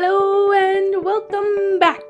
Hello and welcome back.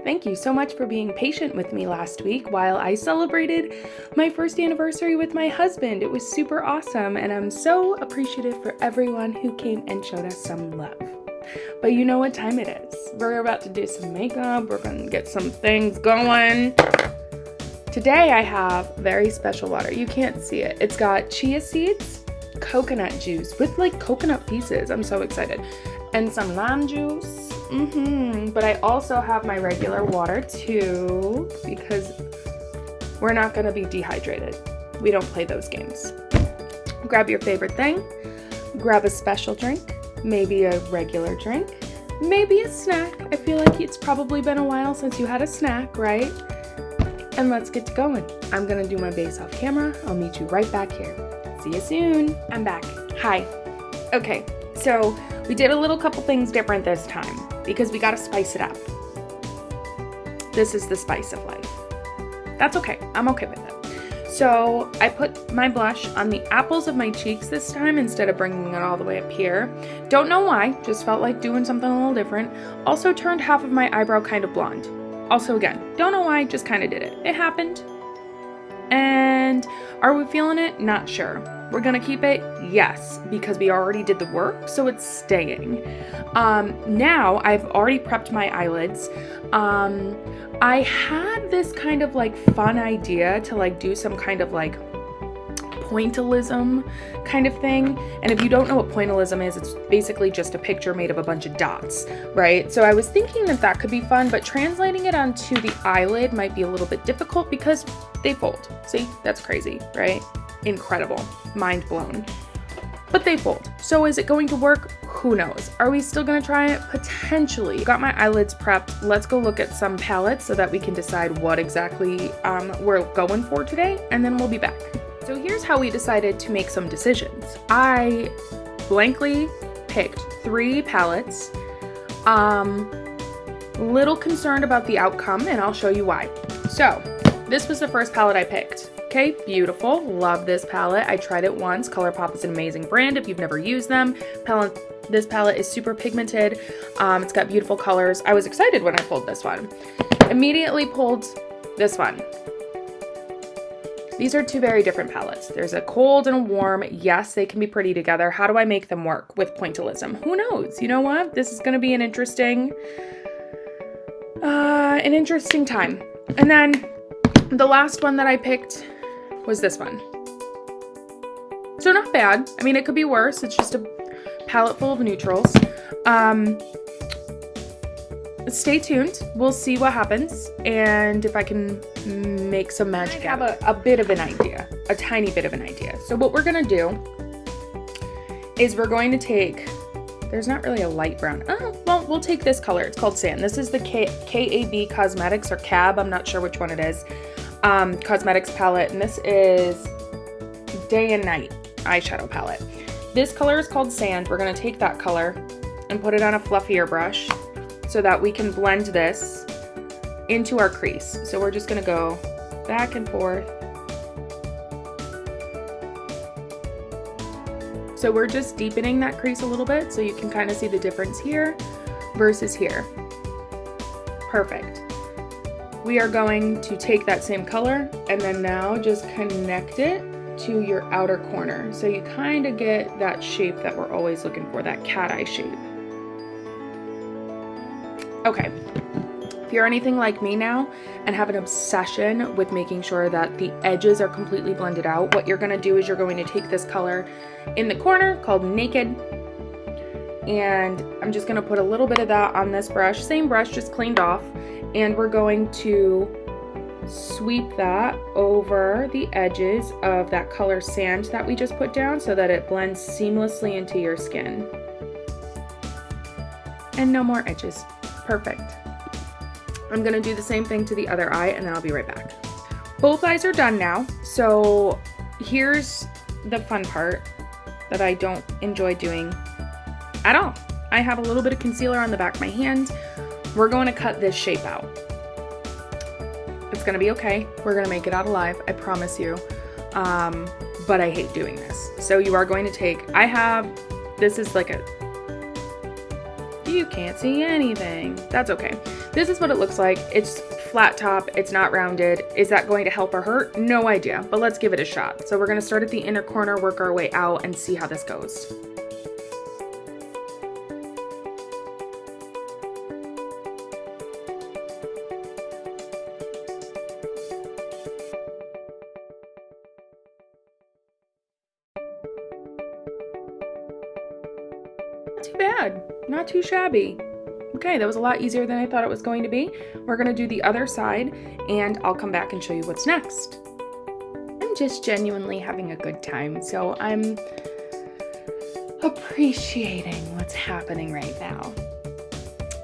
Thank you so much for being patient with me last week while I celebrated my first anniversary with my husband. It was super awesome and I'm so appreciative for everyone who came and showed us some love. But you know what time it is. We're about to do some makeup. We're going to get some things going. Today I have very special water. You can't see it. It's got chia seeds, coconut juice with like coconut pieces. I'm so excited. And some lime juice. But I also have my regular water too because we're not going to be dehydrated. We don't play those games. Grab your favorite thing. Grab a special drink. Maybe a regular drink. Maybe a snack. I feel like it's probably been a while since you had a snack, right? And let's get to going. I'm going to do my base off camera. I'll meet you right back here. See you soon. I'm back. Hi. Okay, so we did a little couple things different this time because we got to spice it up. This is the spice of life. That's okay. I'm okay with it. So I put my blush on the apples of my cheeks this time instead of bringing it all the way up here. Don't know why, just felt like doing something a little different. Also turned half of my eyebrow kind of blonde. Also again, don't know why, just kind of did it. It happened. And are we feeling it? Not sure. We're gonna keep it? Yes, because we already did the work, so it's staying. Now I've already prepped my eyelids. I had this kind of like fun idea to like do some kind of like pointillism kind of thing. And if you don't know what pointillism is, it's basically just a picture made of a bunch of dots, right? So I was thinking that that could be fun, but translating it onto the eyelid might be a little bit difficult because they fold. See, that's crazy, right? Incredible, mind blown. But they fold. So is it going to work? Who knows? Are we still gonna try it? Potentially. Got my eyelids prepped. Let's go look at some palettes so that we can decide what exactly we're going for today, and then we'll be back. So here's how we decided to make some decisions. I blankly picked 3 palettes. Little concerned about the outcome, and I'll show you why. So this was the first palette I picked. Okay, beautiful. Love this palette. I tried it once. ColourPop is an amazing brand if you've never used them. This palette is super pigmented. It's got beautiful colors. I was excited when I pulled this one. Immediately pulled this one. These are 2 very different palettes. There's a cold and a warm. Yes, they can be pretty together. How do I make them work with pointillism? Who knows? You know what? This is going to be an interesting time. And then the last one that I picked was this one. So not bad. I mean, it could be worse. It's just a palette full of neutrals. Stay tuned. We'll see what happens and if I can make some magic. I have a bit of an idea, a tiny bit of an idea. So what we're gonna do is we're going to take, there's not really a light brown. Oh, well, we'll take this color. It's called Sand. This is the KAB Cosmetics or CAB. I'm not sure which one it is. Cosmetics palette, and this is Day and Night eyeshadow palette. This color is called Sand. We're gonna take that color and put it on a fluffier brush so that we can blend this into our crease. So we're just gonna go back and forth. So we're just deepening that crease a little bit so you can kind of see the difference here versus here. Perfect. We are going to take that same color and then now just connect it to your outer corner. So you kind of get that shape that we're always looking for, that cat eye shape. Okay, if you're anything like me now and have an obsession with making sure that the edges are completely blended out, what you're gonna do is you're going to take this color in the corner called Naked, and I'm just gonna put a little bit of that on this brush, same brush, just cleaned off, and we're going to sweep that over the edges of that color Sand that we just put down so that it blends seamlessly into your skin. And no more edges. Perfect. I'm gonna do the same thing to the other eye and then I'll be right back. Both eyes are done now. So here's the fun part that I don't enjoy doing at all. I have a little bit of concealer on the back of my hand. We're going to cut this shape out. It's gonna be okay. We're gonna make it out alive, I promise you. But I hate doing this. So you are going to take, this is like a You can't see anything. That's okay. This is what it looks like. It's flat top. It's not rounded. Is that going to help or hurt? No idea, but let's give it a shot. So we're going to start at the inner corner, work our way out, and see how this goes. Not too bad. Not too shabby. Okay, that was a lot easier than I thought it was going to be. We're gonna do the other side and I'll come back and show you what's next. I'm just genuinely having a good time, so I'm appreciating what's happening right now.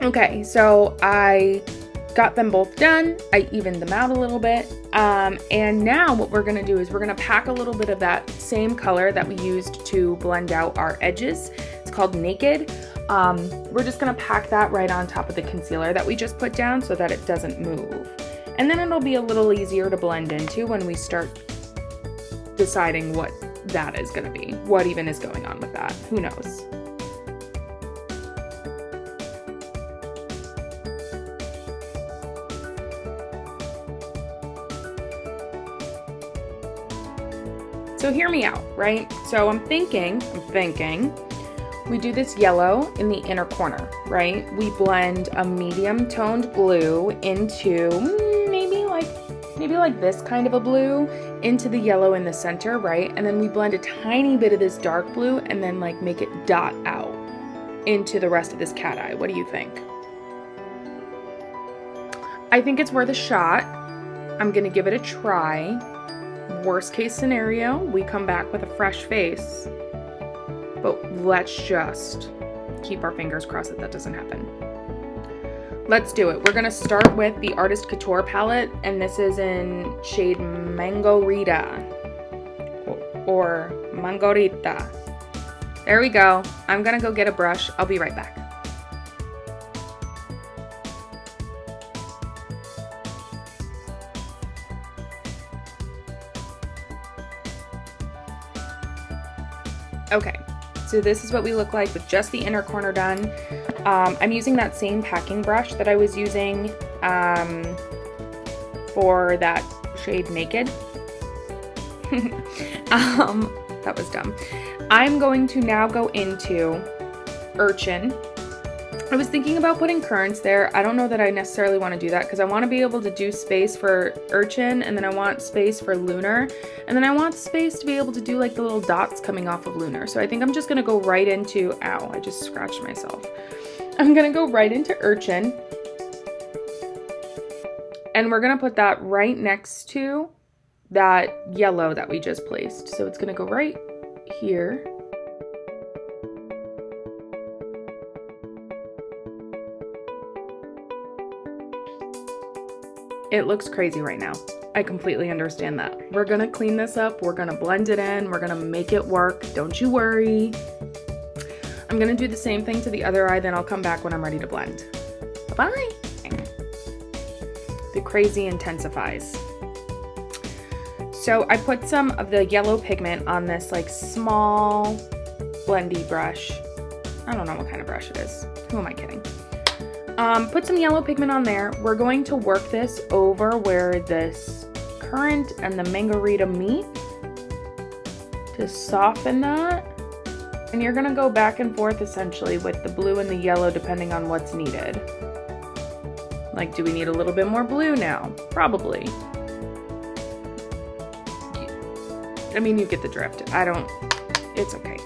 Okay, so I got them both done. I evened them out a little bit. And now what we're gonna do is we're gonna pack a little bit of that same color that we used to blend out our edges. It's called Naked. We're just gonna pack that right on top of the concealer that we just put down so that it doesn't move. And then it'll be a little easier to blend into when we start deciding what that is gonna be. What even is going on with that? Who knows? So hear me out, right? So I'm thinking, we do this yellow in the inner corner, right? We blend a medium toned blue into maybe like this kind of a blue into the yellow in the center, right? And then we blend a tiny bit of this dark blue and then like make it dot out into the rest of this cat eye. What do you think? I think it's worth a shot. I'm gonna give it a try. Worst case scenario, we come back with a fresh face. But let's just keep our fingers crossed that that doesn't happen. Let's do it. We're gonna start with the Artist Couture palette, and this is in shade Mangorita or Mangorita. There we go. I'm gonna go get a brush. I'll be right back. Okay. So this is what we look like with just the inner corner done. I'm using that same packing brush that I was using for that shade Naked. That was dumb. I'm going to now go into Urchin. I was thinking about putting Currants there. I don't know that I necessarily want to do that because I want to be able to do space for Urchin, and then I want space for Lunar, and then I want space to be able to do like the little dots coming off of Lunar. So I think I'm just going to go right into, ow, I just scratched myself. I'm going to go right into Urchin, and we're going to put that right next to that yellow that we just placed. So it's going to go right here. It looks crazy right now. I completely understand that. We're gonna clean this up. We're gonna blend it in. We're gonna make it work. Don't you worry. I'm gonna do the same thing to the other eye, then I'll come back when I'm ready to blend. Bye-bye. The crazy intensifies. So I put some of the yellow pigment on this like small blendy brush. I don't know what kind of brush it is. Who am I kidding? Put some yellow pigment on there. We're going to work this over where this Currant and the Mangorita meet to soften that. And you're gonna go back and forth essentially with the blue and the yellow depending on what's needed. Like, do we need a little bit more blue now? Probably. I mean, you get the drift. It's okay.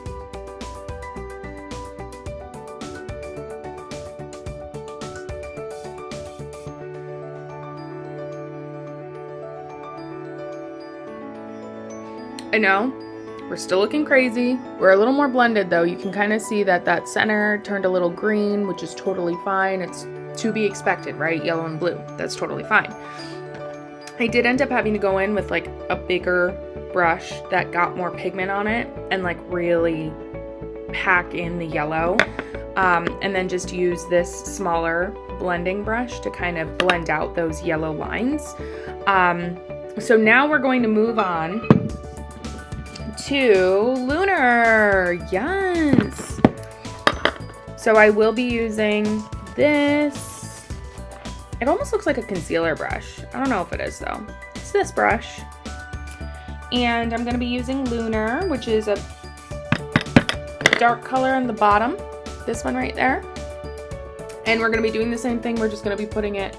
I know, we're still looking crazy. We're a little more blended though. You can kind of see that that center turned a little green, which is totally fine. It's to be expected, right? Yellow and blue, that's totally fine. I did end up having to go in with like a bigger brush that got more pigment on it and like really pack in the yellow. And then just use this smaller blending brush to kind of blend out those yellow lines. So now we're going to move on to Lunar. Yes. So I will be using this. It almost looks like a concealer brush. I don't know if it is though. It's this brush. And I'm gonna be using Lunar, which is a dark color on the bottom. This one right there. And we're gonna be doing the same thing. We're just gonna be putting it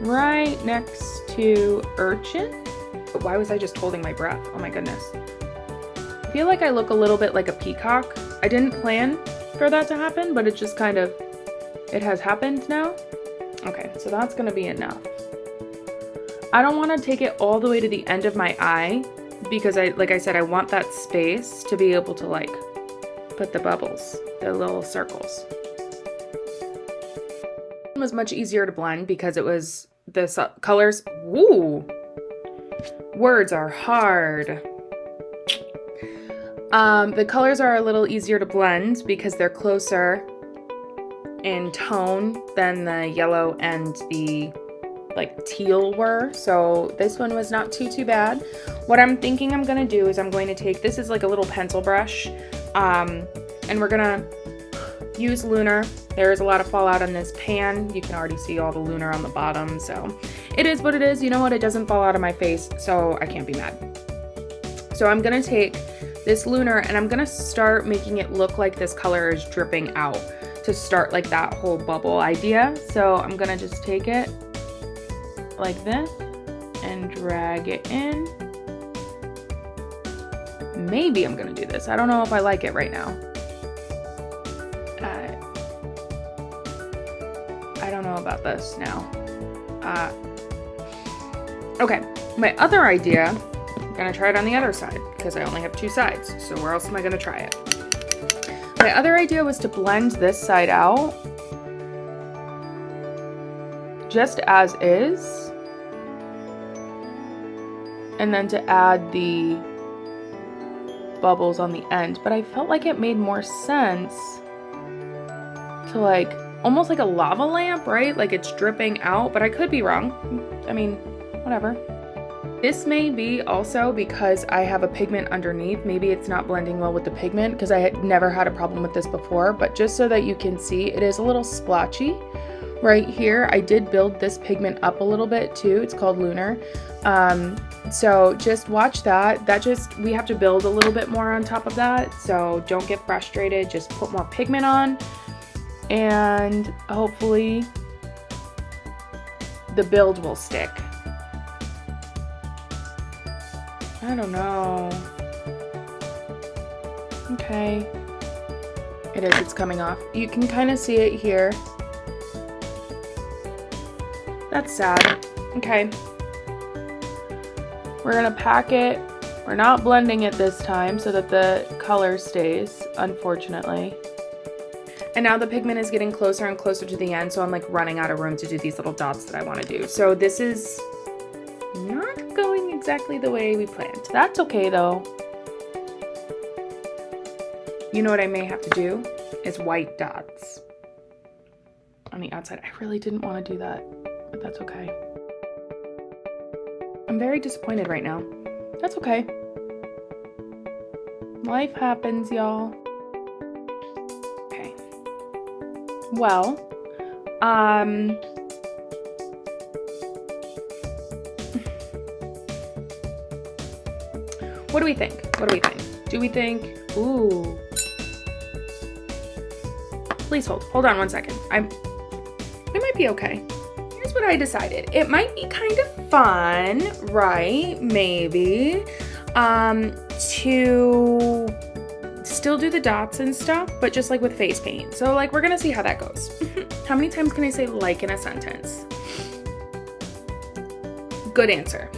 right next to Urchin. But why was I just holding my breath? Oh my goodness. I feel like I look a little bit like a peacock. I didn't plan for that to happen, but it just kind of, it has happened now. Okay, so that's gonna be enough. I don't wanna take it all the way to the end of my eye because like I said, I want that space to be able to like put the bubbles, the little circles. It was much easier to blend because it was the colors. Woo! Words are hard. The colors are a little easier to blend because they're closer in tone than the yellow and the like teal were. So this one was not too bad. What I'm thinking I'm gonna do is I'm going to take, this is like a little pencil brush, and we're gonna use Lunar. There is a lot of fallout on this pan. You can already see all the Lunar on the bottom, so it is what it is. You know what? It doesn't fall out of my face, so I can't be mad. So I'm gonna take this Lunar and I'm gonna start making it look like this color is dripping out to start like that whole bubble idea. So I'm gonna just take it like this and drag it in. Maybe I'm gonna do this. I don't know if I like it right now. I don't know about this now. Okay, my other idea, I'm gonna try it on the other side because I only have two sides. So where else am I gonna try it? My other idea was to blend this side out just as is, and then to add the bubbles on the end. But I felt like it made more sense to like almost like a lava lamp, right? Like it's dripping out, but I could be wrong. I mean, whatever. This may be also because I have a pigment underneath. Maybe it's not blending well with the pigment because I had never had a problem with this before, but just so that you can see, it is a little splotchy right here. I did build this pigment up a little bit too. It's called Lunar. So just watch that. We have to build a little bit more on top of that. So don't get frustrated. Just put more pigment on and hopefully the build will stick. I don't know. Okay. It is, it's coming off. You can kind of see it here. That's sad. Okay. We're gonna pack it. We're not blending it this time so that the color stays, unfortunately. And now the pigment is getting closer and closer to the end, so I'm like running out of room to do these little dots that I want to do. So this is not going exactly the way we planned. That's okay though. You know what I may have to do is white dots on the outside. I really didn't want to do that, but that's okay. I'm very disappointed right now. That's okay. Life happens, y'all. Okay. Well, what do we think? What do we think? Do we think, ooh. Please hold on one second. It might be okay. Here's what I decided. It might be kind of fun, right? Maybe, to still do the dots and stuff, but just like with face paint. So like, we're gonna see how that goes. How many times can I say like in a sentence? Good answer.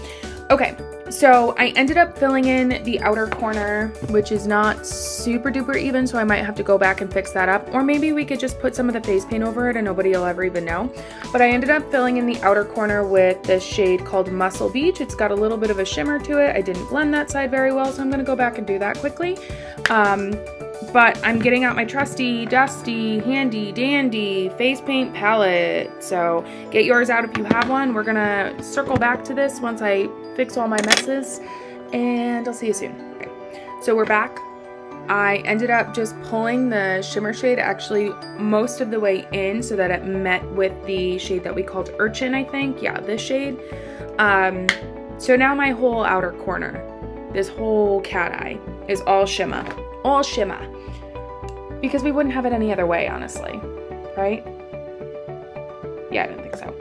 Okay, so I ended up filling in the outer corner, which is not super duper even, so I might have to go back and fix that up. Or maybe we could just put some of the face paint over it and nobody will ever even know. But I ended up filling in the outer corner with this shade called Muscle Beach. It's got a little bit of a shimmer to it. I didn't blend that side very well, so I'm gonna go back and do that quickly. But I'm getting out my trusty, dusty, handy, dandy face paint palette. So get yours out if you have one. We're gonna circle back to this once I fix all my messes, and I'll see you soon. Okay, so we're back. I ended up just pulling the shimmer shade actually most of the way in so that it met with the shade that we called Urchin, I think. Yeah, this shade. So now my whole outer corner, this whole cat eye, is all shimmer. All shimmer. Because we wouldn't have it any other way, honestly. Right? Yeah, I didn't think so.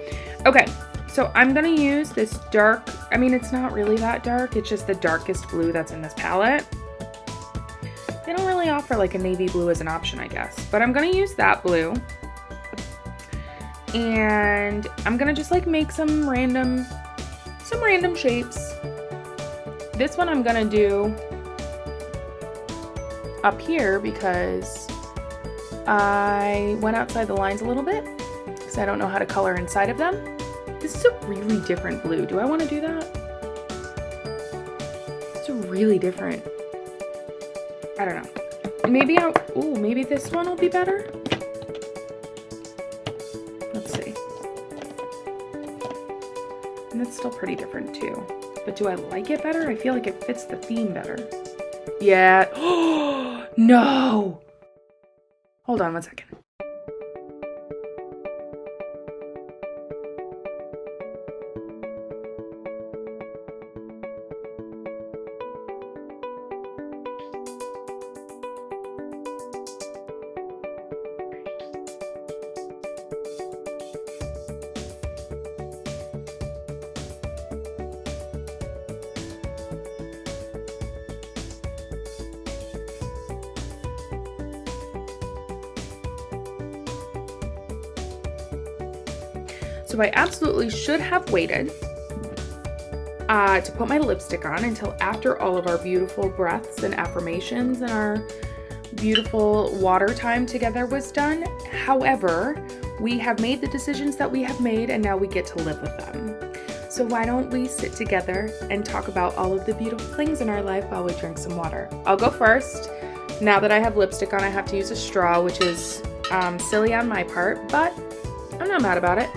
Okay, so I'm going to use this dark, I mean, it's not really that dark. It's just the darkest blue that's in this palette. They don't really offer like a navy blue as an option, I guess. But I'm going to use that blue. And I'm going to just like make some random shapes. This one I'm going to do up here because I went outside the lines a little bit because I don't know how to color inside of them. This is a really different blue. Do I want to do that? It's a really different. I don't know. Maybe maybe this one will be better. Let's see. And it's still pretty different too. But do I like it better? I feel like it fits the theme better. Yeah. Oh, no. Hold on one second. So I absolutely should have waited to put my lipstick on until after all of our beautiful breaths and affirmations and our beautiful water time together was done. However, we have made the decisions that we have made and now we get to live with them. So why don't we sit together and talk about all of the beautiful things in our life while we drink some water. I'll go first. Now that I have lipstick on, I have to use a straw, which is silly on my part, but I'm not mad about it.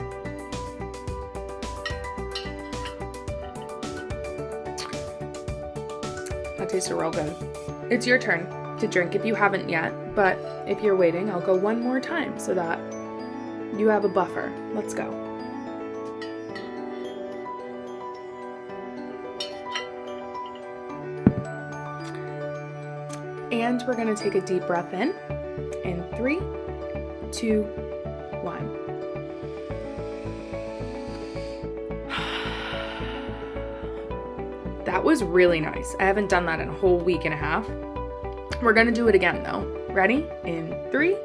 That tasted real good. It's your turn to drink if you haven't yet, but if you're waiting, I'll go one more time so that you have a buffer. Let's go. And we're going to take a deep breath in 3, 2, 1. That was really nice. I haven't done that in a whole week and a half. We're gonna do it again though. Ready? In 3,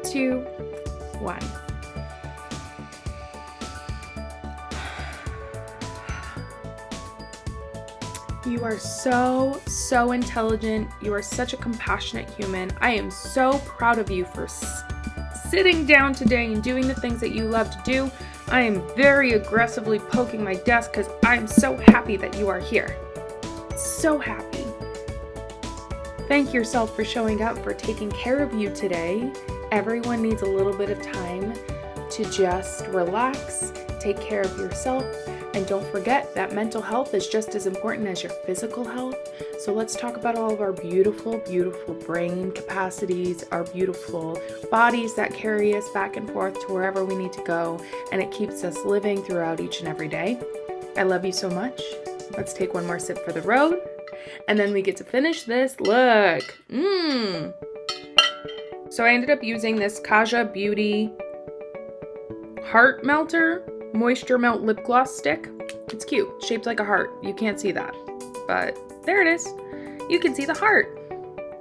2, 1. You are so intelligent. You are such a compassionate human. I am so proud of you for sitting down today and doing the things that you love to do. I am very aggressively poking my desk because I'm so happy that you are here. So happy. Thank yourself for showing up, for taking care of you today. Everyone needs a little bit of time to just relax, take care of yourself, and don't forget that mental health is just as important as your physical health. So let's talk about all of our beautiful, beautiful brain capacities, our beautiful bodies that carry us back and forth to wherever we need to go, and it keeps us living throughout each and every day. I love you so much. Let's take one more sip for the road, and then we get to finish this. Look. So I ended up using this Kaja Beauty Heart Melter Moisture Melt Lip Gloss Stick. It's cute, shaped like a heart. You can't see that, but there it is. You can see the heart.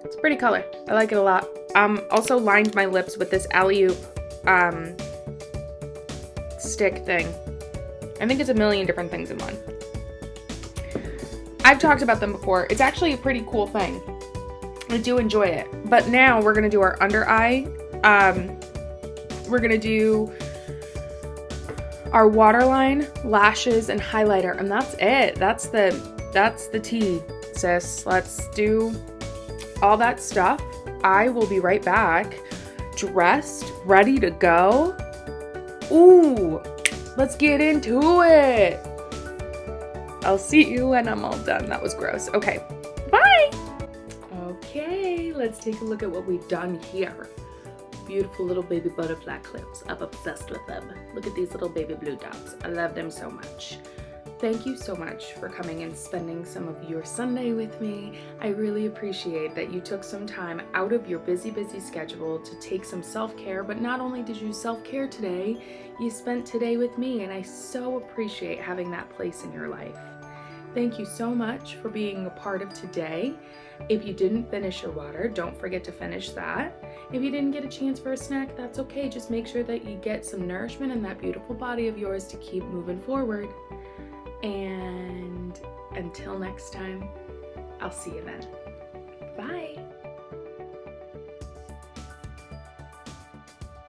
It's a pretty color. I like it a lot. Also lined my lips with this Alley-oop stick thing. I think it's a million different things in one. I've talked about them before. It's actually a pretty cool thing. I do enjoy it. But now we're gonna do our under eye. We're gonna do our waterline, lashes, and highlighter, and that's it. That's the tea, sis. Let's do all that stuff. I will be right back, dressed, ready to go. Ooh, let's get into it. I'll see you when I'm all done. That was gross. Okay, bye. Okay, let's take a look at what we've done here. Beautiful little baby butterfly clips. I'm obsessed with them. Look at these little baby blue dots. I love them so much. Thank you so much for coming and spending some of your Sunday with me. I really appreciate that you took some time out of your busy schedule to take some self-care, but not only did you self-care today, you spent today with me, and I so appreciate having that place in your life. Thank you so much for being a part of today. If you didn't finish your water, don't forget to finish that. If you didn't get a chance for a snack, that's okay. Just make sure that you get some nourishment in that beautiful body of yours to keep moving forward. And until next time, I'll see you then. Bye.